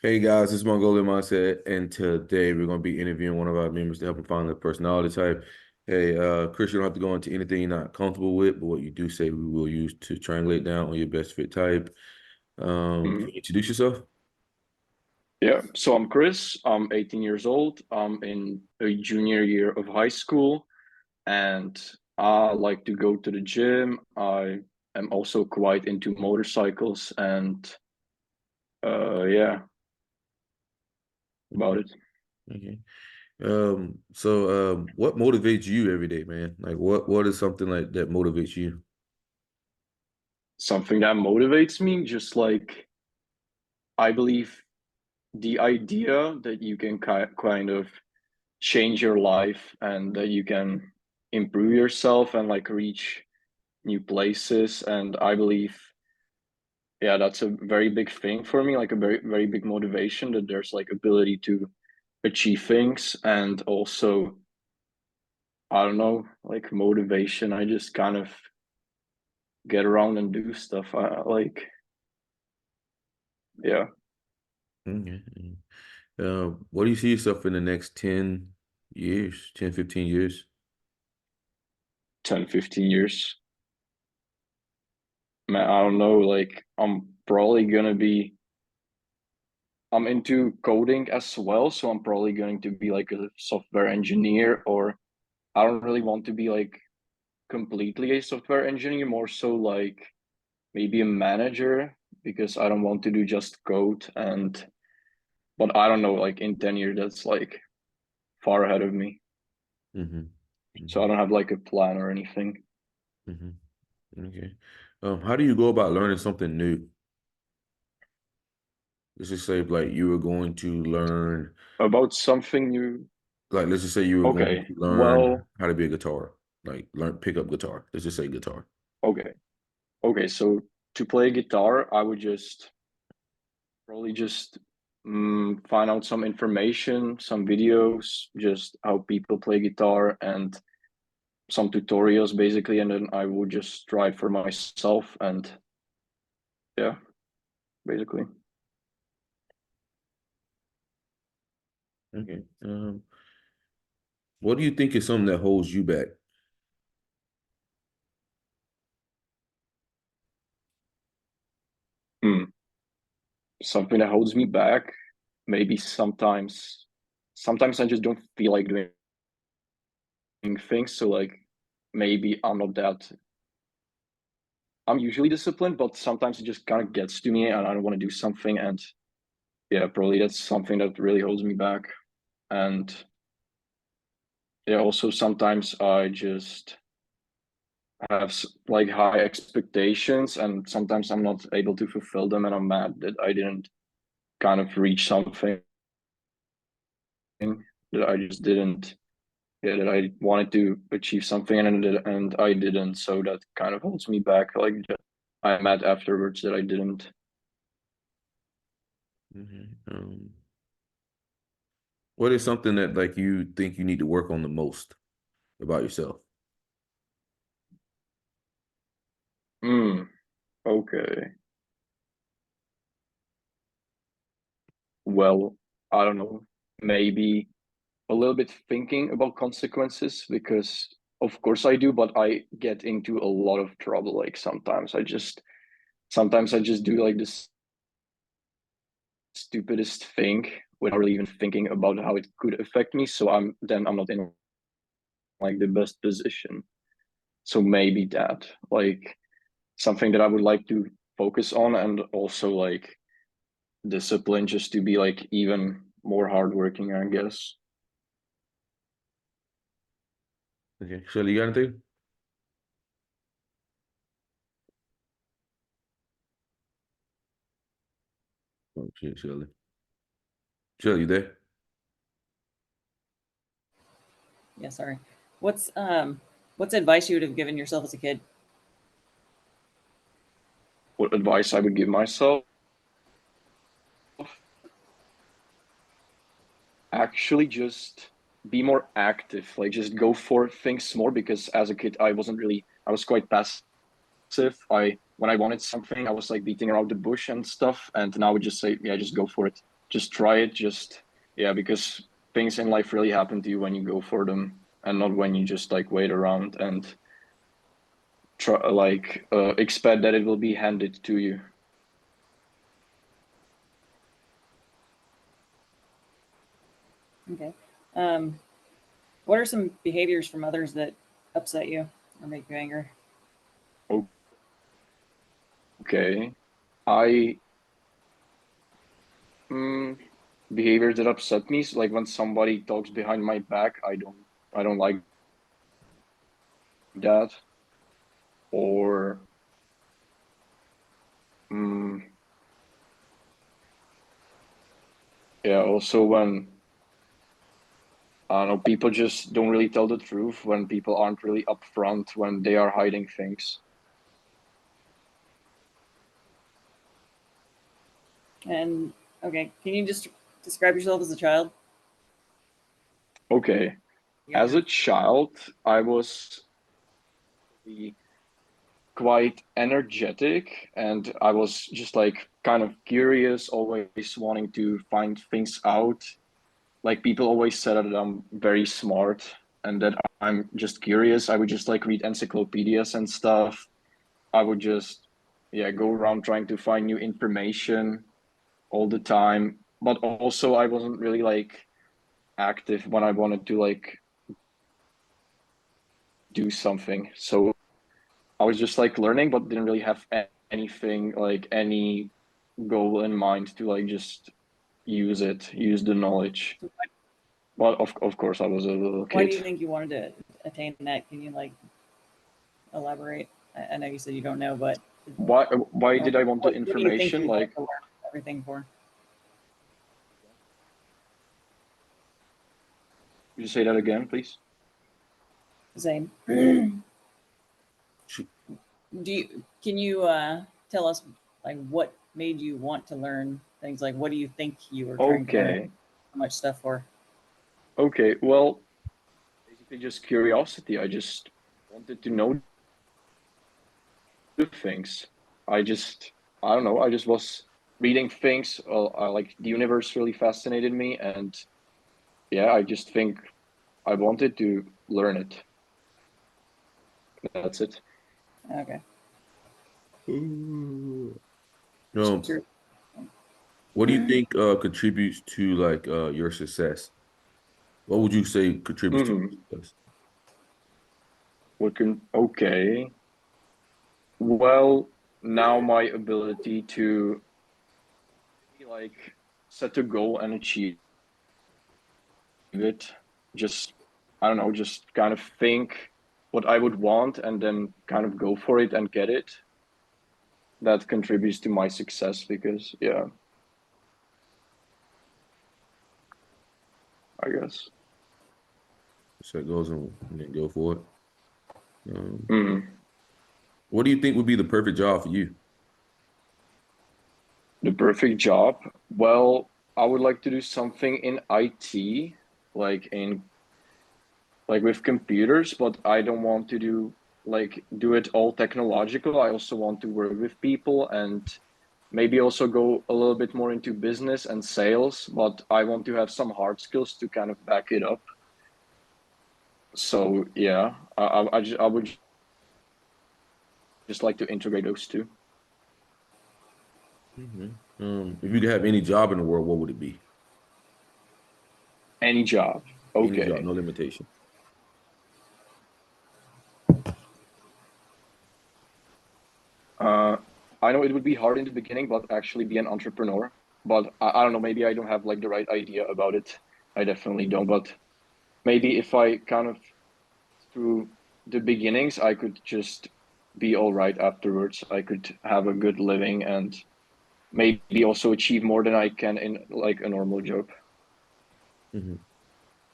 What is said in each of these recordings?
Hey guys, it's MongolianMindset, and today we're going to be interviewing one of our members to help him find the personality type. Hey, Chris, you don't have to go into anything you're not comfortable with, but what you do say we will use to triangulate down on your best fit type. Can Mhm. you introduce yourself? Yeah, so I'm Chris. I'm 18 years old. I'm in a junior year of high school, and I like to go to the gym. I am also quite into motorcycles, and yeah, about Okay. it. Okay. What motivates you every day, man? Like, what is something like that motivates you? Something that motivates me, just like I believe the idea that you can kind of change your life and that you can improve yourself and like reach new places. And I believe yeah, that's a very big thing for me, like a very big motivation that there's like ability to achieve things. And also I don't know, like motivation, I just kind of get around and do stuff. I like, yeah. Okay. What do you see yourself in the next 10 years, 10, 15 years? 10, 15 years, man, I don't know, like I'm probably gonna be, I'm into coding as well, so I'm probably going to be like a software engineer. Or I don't really want to be like completely a software engineer, more so like maybe a manager, because I don't want to do just code. And but I don't know, like in 10 years, that's like far ahead of me. Mm-hmm. So Mm-hmm. I don't have like a plan or anything. Mm-hmm. Okay. How do you go about learning something new? Let's just say like you were going to learn, About something new. like let's just say you were going Okay. to learn Well, how to be a guitar, like learn pick up guitar. Let's just say guitar. okay. Okay. So to play guitar, I would just probably just find out some information, some videos, just how people play guitar and some tutorials basically. And then I would just try for myself. And yeah, basically. Okay. What do you think is something that holds you back? Hmm. Something that holds me back. Maybe sometimes I just don't feel like doing things. So like maybe I'm usually disciplined, but sometimes it just kind of gets to me and I don't want to do something. And yeah, probably that's something that really holds me back. And yeah, also sometimes I just have like high expectations, and sometimes I'm not able to fulfill them, and I'm mad that I didn't kind of reach something that I just didn't, yeah, that I wanted to achieve something and I didn't. So that kind of holds me back. Like I'm mad afterwards that I didn't. Mhm. What is something that like you think you need to work on the most about yourself? Hmm. Okay. Well, I don't know. Maybe a little bit thinking about consequences, because of course I do, but I get into a lot of trouble. Like sometimes I just do like this stupidest thing without really even thinking about how it could affect me. So I'm not in like the best position. So maybe that, like something that I would like to focus on, and also like discipline, just to be like even more hardworking, I guess. Okay. Shelly, you got anything? Oh shit, Shelly. Shelly, you there? Yeah, sorry. What's advice you would have given yourself as a kid? What advice I would give myself? Actually, just be more active. Like just go for things more, because as a kid I was quite passive. I When I wanted something, I was like beating around the bush and stuff. And now I would just say, yeah, just go for it. just try it. Just, yeah, because things in life really happen to you when you go for them, and not when you just like wait around and try expect that it will be handed to you. Okay. What are some behaviors from others that upset you or make you angry? Okay. Behaviors that upset me, so like when somebody talks behind my back, I don't like that. Or yeah, also when I don't know, people just don't really tell the truth, when people aren't really upfront, when they are hiding things. And okay, can you just describe yourself as a child? Okay. Yeah. As a child, I was quite energetic, and I was just like kind of curious, always wanting to find things out. Like people always said that I'm very smart and that I'm just curious. I would just like read encyclopedias and stuff. I would just, yeah, go around trying to find new information all the time. But also I wasn't really like active when I wanted to like do something. So I was just like learning, but didn't really have anything, like any goal in mind to like just use the knowledge. Well, of course, I was a little Why do kid. you think you wanted to attain that? Can you like elaborate? I know you said you don't know, but Why did I want the what do you think information? you wanted Like, to learn everything for? could you say that again, please? Same. Can you tell us like what made you want to learn things? Like what do you think you were trying to learn Okay. so much stuff for? Okay. Well, basically just curiosity. I just wanted to know the things. I don't know. I just was reading things. Like the universe really fascinated me, and yeah, I just think I wanted to learn it. That's it. Okay. Um, what do you think contributes to like your success? What would you say contributes to Mm-hmm. your success? Okay. Well, now my ability to like set a goal and achieve it. Just, I don't know, just kind of think what I would want and then kind of go for it and get it. That contributes to my success because, yeah, I guess. Set goals and then go for it. Mm. What do you think would be the perfect job for you? The perfect job. Well, I would like to do something in IT, like in like with computers, but I don't want to do it all technological. I also want to work with people and maybe also go a little bit more into business and sales, but I want to have some hard skills to kind of back it up. So yeah, I would just like to integrate those two. If you could have any job in the world, what would it be? Any job. Any job, Okay. no limitation. Uh, I know it would be hard in the beginning, but actually be an entrepreneur. But I don't know, maybe I don't have like the right idea about it. I definitely don't. But maybe if I kind of through the beginnings, I could just be all right afterwards. I could have a good living and maybe also achieve more than I can in like a normal job. Hmm.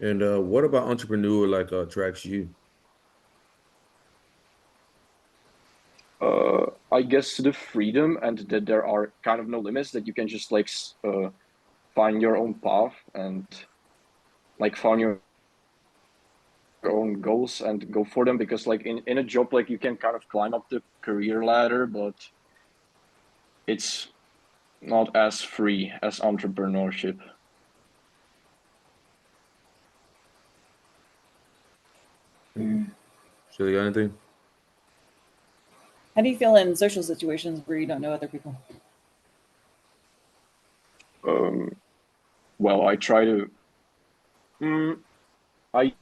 And what about entrepreneur like attracts you? I guess the freedom and that there are kind of no limits, that you can just like find your own path and like find your own goals and go for them, because like in a job, like you can kind of climb up the career ladder, but it's not as free as entrepreneurship. So you got anything? How do you feel in social situations where you don't know other people? Well, I try to. I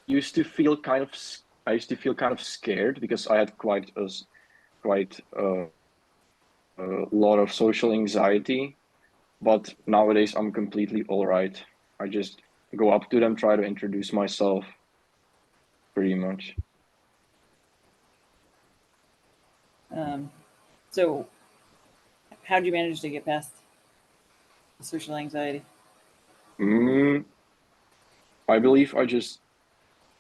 used to feel kind of. I used to feel kind of scared because I had quite a lot of social anxiety. But nowadays, I'm completely all right. I just go up to them, try to introduce myself, pretty much. So how did you manage to get past the social anxiety? I believe I just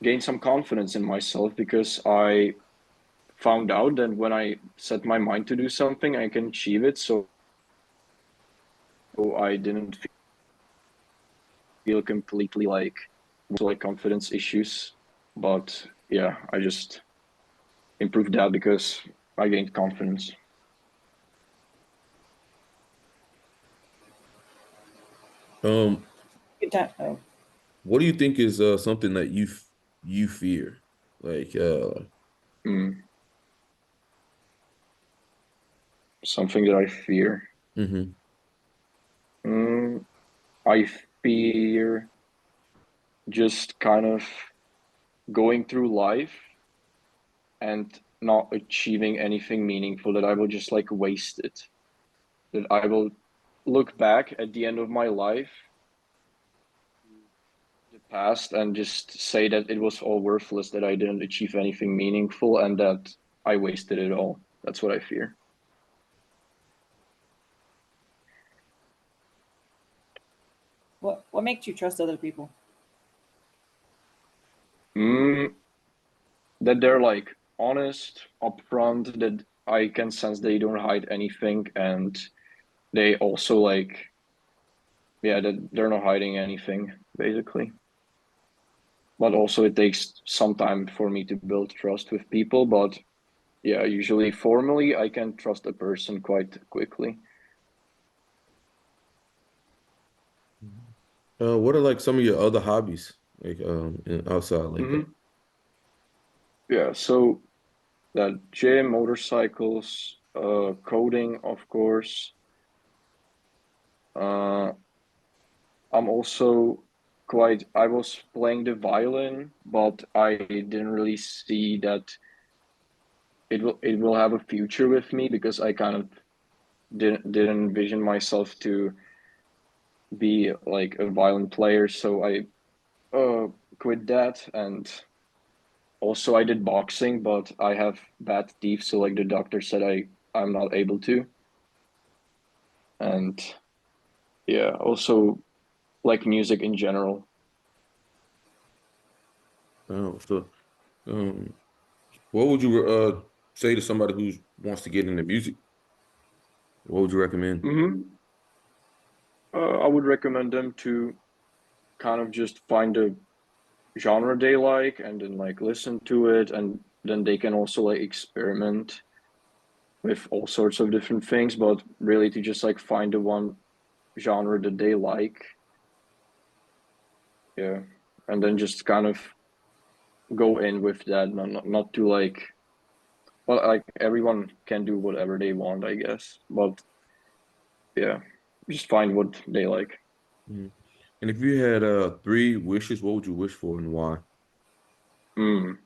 gained some confidence in myself because I found out that when I set my mind to do something, I can achieve it. So I didn't feel completely like confidence issues. But yeah, I just improved that because I gained confidence. Um, Good time. Oh, what do you think is something that you fear? Like Mm, something that I fear. mhm. Mm, I fear just kind of going through life and not achieving anything meaningful, that I will just like waste it. That I will look back at the end of my life, the past, and just say that it was all worthless, that I didn't achieve anything meaningful, and that I wasted it all. That's what I fear. what makes you trust other people? Mm, that they're like honest, upfront, that I can sense they don't hide anything, and they also like, yeah, that they're not hiding anything, basically. But also it takes some time for me to build trust with people. But yeah, usually formally I can trust a person quite quickly. What are like some of your other hobbies? Like outside like that? Mm-hmm. Yeah, so that gym, motorcycles, coding, of course. Uh, I'm also I was playing the violin, but I didn't really see that it will have a future with me because I kind of didn't envision myself to be like a violin player. So I quit that, and also I did boxing, but I have bad teeth, so like the doctor said I'm not able to. And yeah, also like music in general. Oh, so um, what would you say to somebody who wants to get into music? What would you recommend? Mm-hmm. I would recommend them to kind of just find a genre they like and then like listen to it, and then they can also like experiment with all sorts of different things, but really to just like find the one genre that they like. Yeah, and then just kind of go in with that, not to like, well, like everyone can do whatever they want, I guess, but yeah, just find what they like. Mhm. And if you had three wishes, what would you wish for and why? Mm,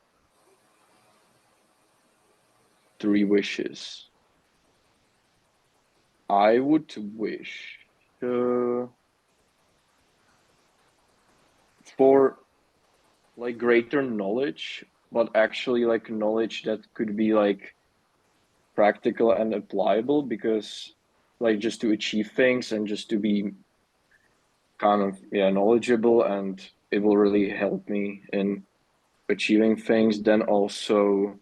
three wishes. I would wish uh, for like greater knowledge, but actually like knowledge that could be like practical and applicable, because like just to achieve things and just to be kind of, yeah, knowledgeable, and it will really help me in achieving things. Then also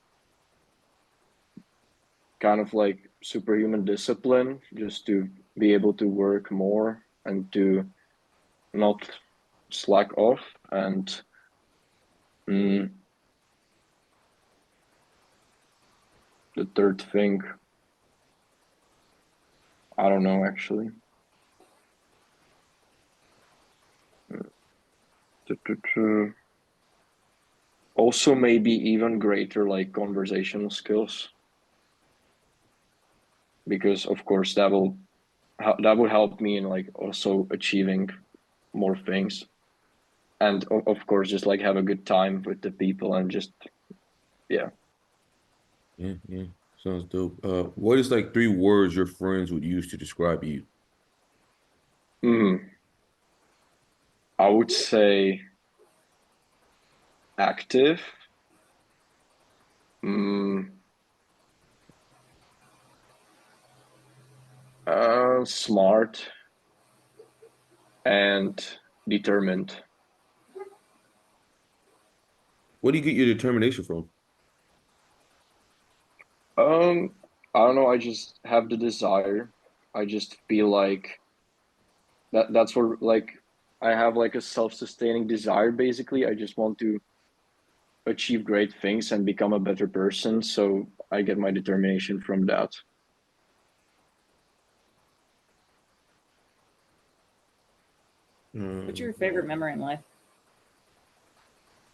kind of like superhuman discipline, just to be able to work more and to not slack off. And mm, the third thing, I don't know actually. Also, maybe even greater like conversational skills, because of course that would help me in like also achieving more things, and of course just like have a good time with the people and just yeah. Yeah, yeah. Sounds dope. What is like three words your friends would use to describe you? Hmm. I would say active, mm, smart, and determined. Where do you get your determination from? Um, I don't know. I just have the desire. I just feel like that's what like I have like a self-sustaining desire basically. I just want to achieve great things and become a better person. So I get my determination from that. What's Um, your favorite memory in life?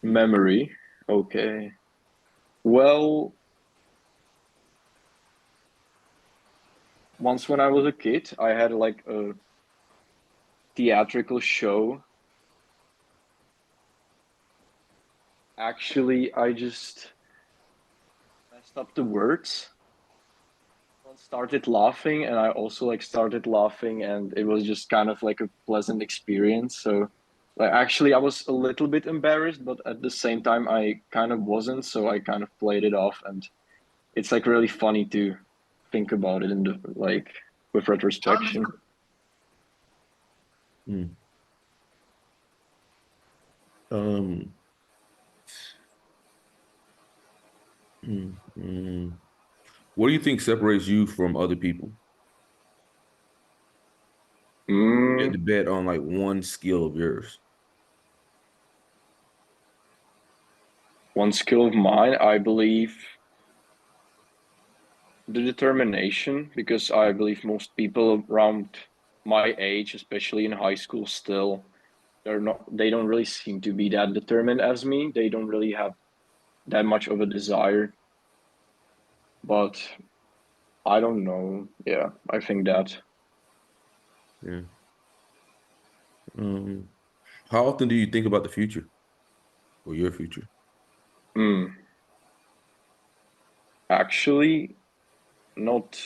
Memory. Okay. Well, once when I was a kid, I had like a theatrical show. Actually, I just messed up the words. Everyone started laughing, and I also like started laughing, and it was just kind of like a pleasant experience. So, like, actually, I was a little bit embarrassed, but at the same time, I kind of wasn't. So I kind of played it off, and it's like really funny to think about it in the like with retrospection. hmm. Um, hmm, hmm. What do you think separates you from other people? You had to Mm, bet on like one skill of yours. one skill of mine, I believe, the determination, because I believe most people around my age, especially in high school, still they don't really seem to be that determined as me. They don't really have that much of a desire. But I don't know. Yeah, I think that. Yeah. Um, how often do you think about the future or your future? Mm, actually, not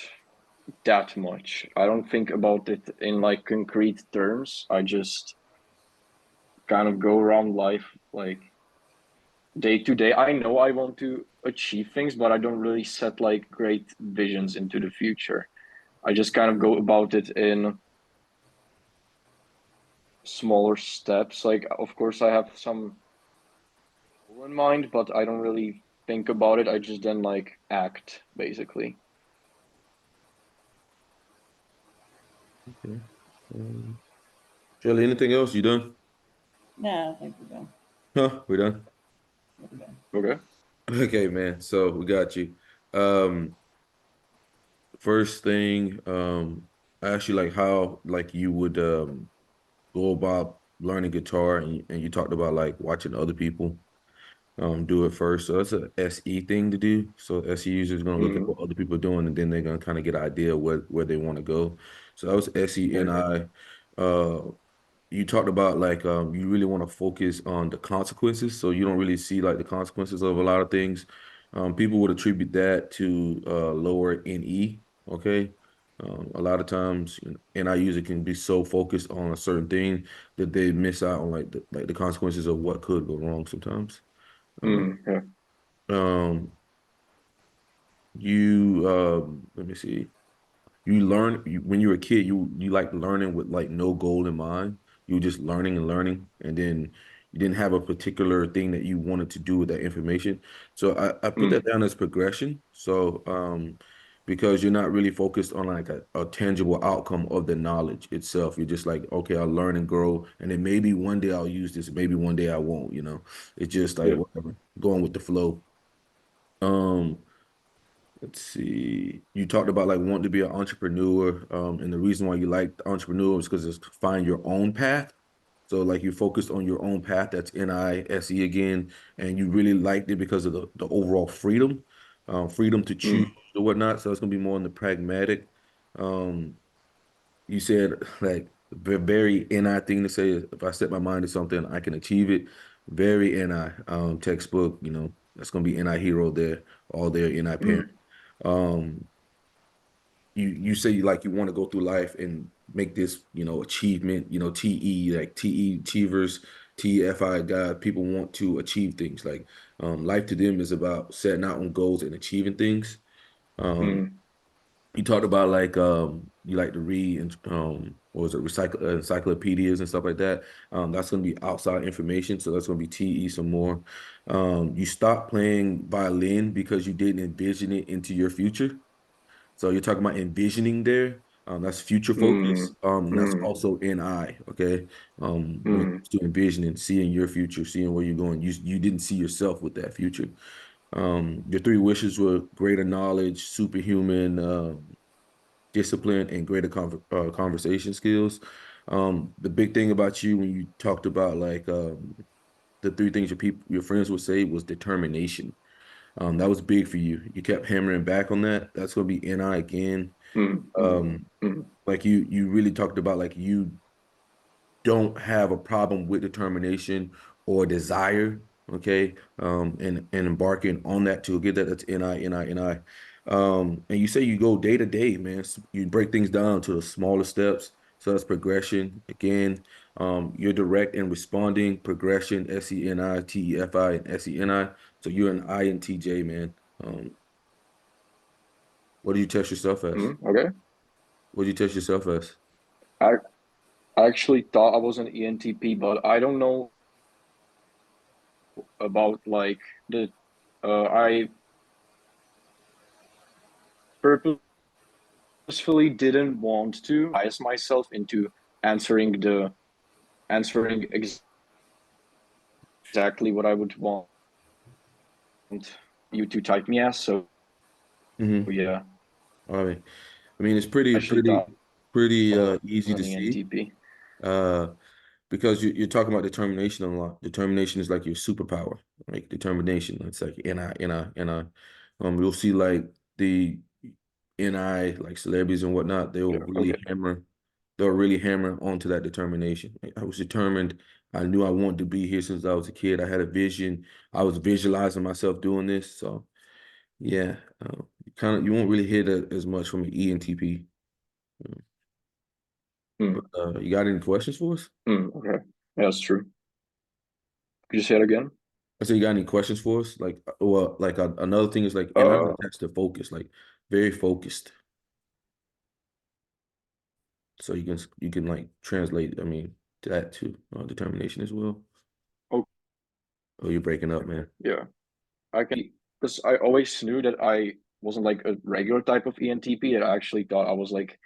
that much. I don't think about it in like concrete terms. I just kind of go around life like day to day. I know I want to achieve things, but I don't really set like great visions into the future. I just kind of go about it in smaller steps. Like, of course, I have some goal in mind, but I don't really think about it. I just then like act basically. Okay. Um, Shelly, anything else? You done? Nah, I think we're done. Huh? We done? We're done. Okay. Okay, man. So we got you. Um, First thing, I asked you like how like you would go about learning guitar, and you talked about like watching other people do it first. So that's a SE thing to do. So SE users are gonna look at Mm, what other people are doing, and then they're gonna kind of get an idea where they want to go. So that was okay. SENI. You talked about like you really want to focus on the consequences, so you don't really see like the consequences of a lot of things. People would attribute that to lower NE. Okay. A lot of times, NI user can be so focused on a certain thing that they miss out on like the consequences of what could go wrong sometimes. Uh, Yeah. um, you let me see. When you were a kid, you like learning with like no goal in mind. You were just learning and learning, and then you didn't have a particular thing that you wanted to do with that information. So I put that Mm, down as progression. So because you're not really focused on like a tangible outcome of the knowledge itself. You're just like, okay, I'll learn and grow, and then maybe one day I'll use this, maybe one day I won't, It's just like yeah. whatever, going with the flow. Um, let's see. You talked about like wanting to be an entrepreneur, and the reason why you like the entrepreneur is because it's find your own path. So like you focused on your own path. That's NISE again, and you really liked it because of the overall freedom, freedom to choose Mm, or whatnot. So it's gonna be more on the pragmatic. Um, you said like the very NI thing to say is if I set my mind to something, I can achieve it. Very NI textbook. You know that's gonna be NI hero there, all there NI parent. mm, Um, you say you like you want to go through life and make this, you know, achievement, you know, TE, like TE achievers, TFI God, people want to achieve things. Like life to them is about setting out on goals and achieving things. Um mm, you talked about like you like to read and what was it, recycle encyclopedias and stuff like that. That's gonna be outside information, so that's gonna be TE some more. You stopped playing violin because you didn't envision it into your future. So you're talking about envisioning there. That's future focus. mm, And that's mm, also NI, okay? When it mm, comes to envisioning, seeing your future, seeing where you're going, you didn't see yourself with that future. Your three wishes were greater knowledge, superhuman discipline, and greater conversation skills. The big thing about you when you talked about like the three things your friends would say was determination. That was big for you. You kept hammering back on that. That's gonna be NI again. mm, mm, Um, mm, like you really talked about like you don't have a problem with determination or desire, okay? And embarking on that to get that, that's NI. And you say you go day to day, man. You break things down to the smaller steps. So that's progression. Again, you're direct and responding, progression, SENI, TEFI, and SENI. So you're an INTJ, man. What do you test yourself as? mm. Okay. What do you test yourself as? I I actually thought I was an ENTP, but I don't know about like the I purposefully didn't want to bias myself into answering the answering exactly what I would want you to type me as. So Mm-hmm. yeah, I mean, it's pretty, I actually pretty, thought pretty I was easy to an see. ENTP. Uh, because you're talking about determination a lot. Determination is like your superpower, like determination. It's like NI. You'll see like the NI, like celebrities and whatnot, Yeah, okay. they'll really hammer onto that determination. Like, I was determined. I knew I wanted to be here since I was a kid. I had a vision. I was visualizing myself doing this. So yeah, you won't really hear that as much from an ENTP. But Mm, you got any questions for us? okay. Yeah, that's true. Could you say it again? I said, you got any questions for us? Like, well, like another thing is like, and I Uh, attached to focus, like very focused. So you can like translate. I mean, that to determination as well. okay. Oh, you're breaking up, man. Yeah. I can, because I always knew that I wasn't like a regular type of ENTP. And I actually thought I was like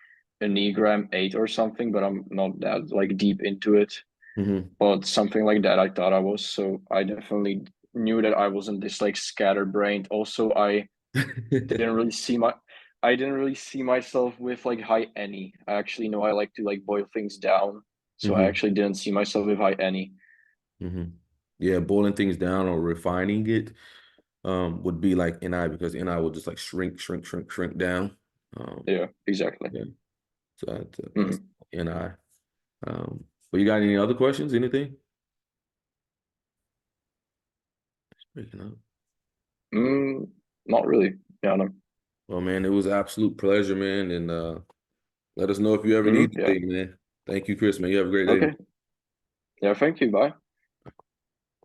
Enneagram 8 or something, but I'm not that like deep into it. Mm-hmm. But something like that I thought I was. So I definitely knew that I wasn't this like scatterbrained. Also, didn't really see my I didn't really see myself with like high any. I actually know I like to like boil things down. So I Mm-hmm. actually didn't see myself with high any. Mm-hmm. Yeah, boiling things down or refining it would be like NI because NI would just like shrink down. Um, Yeah, exactly. yeah. So that's Mm. NI. But you got any other questions? Anything? Breaking up. Mm, not really. Yeah, no. Well, man, it was an absolute pleasure, man. And let us know if you ever need Yeah. anything, man. Thank you, Chris, man. You have a great day. Okay. Yeah, thank you. Bye.